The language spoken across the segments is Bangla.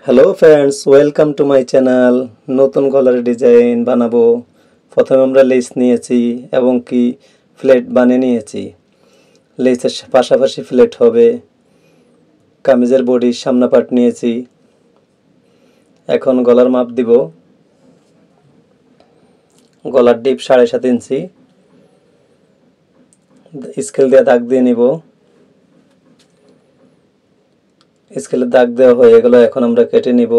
Hello friends, welcome to my channel. নতুন গলার ডিজাইন বানাবো। প্রথমে আমরা লেস নিয়েছি এবং কি ফ্লেট বানিয়ে নিয়েছি। লেসের পাশাপাশি ফ্লেট হবে। কামিজের বডির সামনা পার্ট নিয়েছি। এখন গলার মাপ দিব। গলার ডিপ 7.5 ইঞ্চি। স্কেল দিয়ে দাগ দিয়ে নিব। স্কেলের দাগ দেওয়া হয়ে গেল, এখন আমরা কেটে নিব।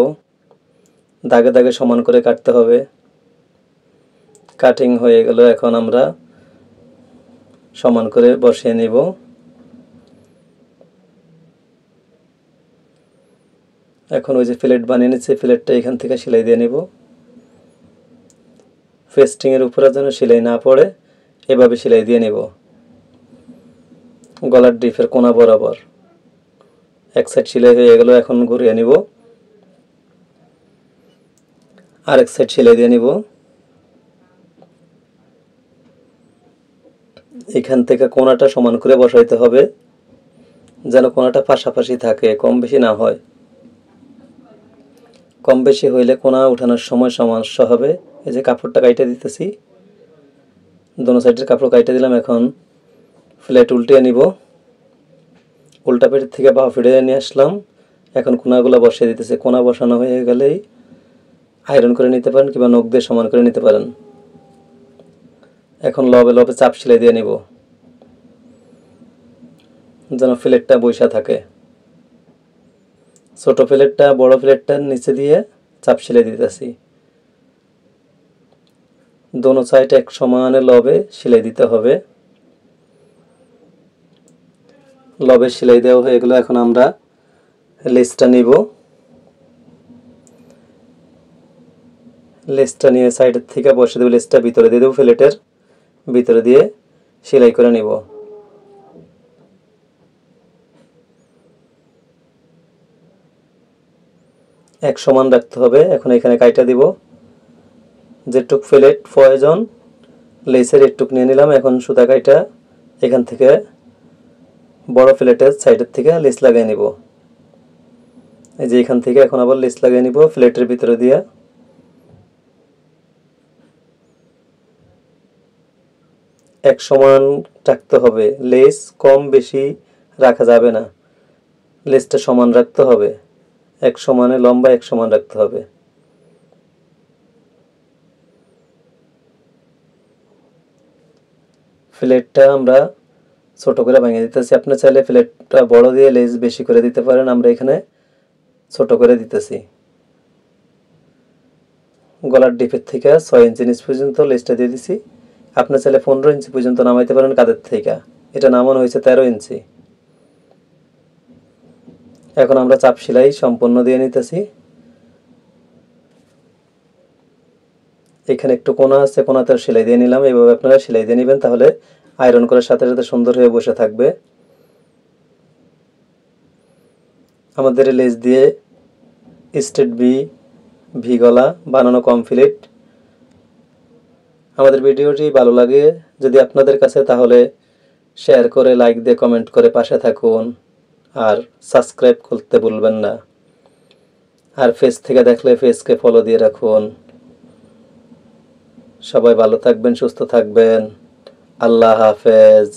দাগে দাগে সমান করে কাটতে হবে। কাটিং হয়ে গেল, এখন আমরা সমান করে বসিয়ে নিব। এখন ওই যে ফ্লেট বানিয়ে নিচ্ছে, ফ্লেটটা এখান থেকে সেলাই দিয়ে নিব। ফেস্টিংয়ের উপরে যেন সেলাই না পড়ে, এভাবে সেলাই দিয়ে নিব। গলার ডিপের কোনা বরাবর এক সাইড সেলাই হয়ে গেল, এখন ঘুরিয়ে নিব। আরেক সাইড সেলাই দিয়ে নিব। এখান থেকে কোনাটা সমান করে বসাইতে হবে, যেন কোনাটা পাশাপাশি থাকে, কম বেশি না হয়। কম বেশি হইলে কোনা উঠানোর সময় সমস্যা হবে। এই যে কাপড়টা কাইটে দিতেছি, দোনো সাইডের কাপড় কাইটে দিলাম। এখন ফ্লেট উল্টিয়ে নিব। উল্টা পিঠ থেকে বাঁ ফিরে নিয়ে আসলাম। এখন কোনাগুলো বসিয়ে দিতেছে। কোনা বসানো হয়ে গেলেই আয়রন করে নিতে পারেন কিংবা নখ দিয়ে সমান করে নিতে পারেন। এখন লবে লবে চাপ সেলাই দিয়ে নিব, যেন ফ্লেটটা বৈশা থাকে। ছোট ফ্লেটটা বড় ফ্লেটটার নিচে দিয়ে চাপ সেলাই দিতেছি। দোনো সাইড এক সমানে লবে সেলাই দিতে হবে। লবে সেলাই দেওয়া হয়ে গেল, এখন আমরা লেসটা নিব। লেসটা নিয়ে সাইডের থেকে বসে দেবো। লেসটা ভিতরে দিয়ে দেবো, ফ্লেটের ভিতরে দিয়ে সেলাই করে নিব। এক সমান রাখতে হবে। এখন এখানে কাইটা দিব। যেটুক ফ্লেট প্রয়োজন লেসের একটুক নিয়ে নিলাম। এখন সুতা কাইটা এখান থেকে বড় ফ্লেটের সাইডের থেকে লেস লাগিয়ে নিব। এই যে এখান থেকে এখন আবার লেস লাগিয়ে নিব ফ্লেটের ভিতরে দিয়ে। এক সমান রাখতে হবে, লেস কম বেশি রাখা যাবে না। লেসটা সমান রাখতে হবে, এক সমানে লম্বা এক সমান রাখতে হবে। ফ্লেটটা আমরা ছোট করে ভেঙে দিতেছি। আপনি চাইলে ফ্লেটটা বড় দিয়ে লেস বেশি করে দিতে পারেন, আমরা এখানে ছোট করে দিতেছি। গলার ডিপের থেকে 6 ইঞ্চি নিচ পর্যন্ত লেসটা দিয়ে দিছি। আপনি চাইলে 15 ইঞ্চি পর্যন্ত নামাইতে পারেন কাঁধের থেকে। এটা নামানো হয়েছে 13 ইঞ্চি। এখন আমরা চাপ সেলাই সম্পূর্ণ দিয়ে নিতেছি। এখানে একটু কোনা আছে, কোনাতে সেলাই দিয়ে নিলাম। এইভাবে আপনারা সেলাই দিয়ে নেবেন, তাহলে আয়রন করার সাথে সাথে সুন্দর হয়ে বসে থাকবে। আমাদের লেস দিয়ে স্ট্রেট ভি গলা বানানো কমপ্লিট। আমাদের ভিডিওটি ভালো লাগে যদি আপনাদের কাছে, তাহলে শেয়ার করে, লাইক দিয়ে, কমেন্ট করে পাশে থাকুন। আর সাবস্ক্রাইব করতে ভুলবেন না। আর ফেস থেকে দেখলে ফেসকে ফলো দিয়ে রাখুন। সবাই ভালো থাকবেন, সুস্থ থাকবেন। আল্লাহ হাফেজ।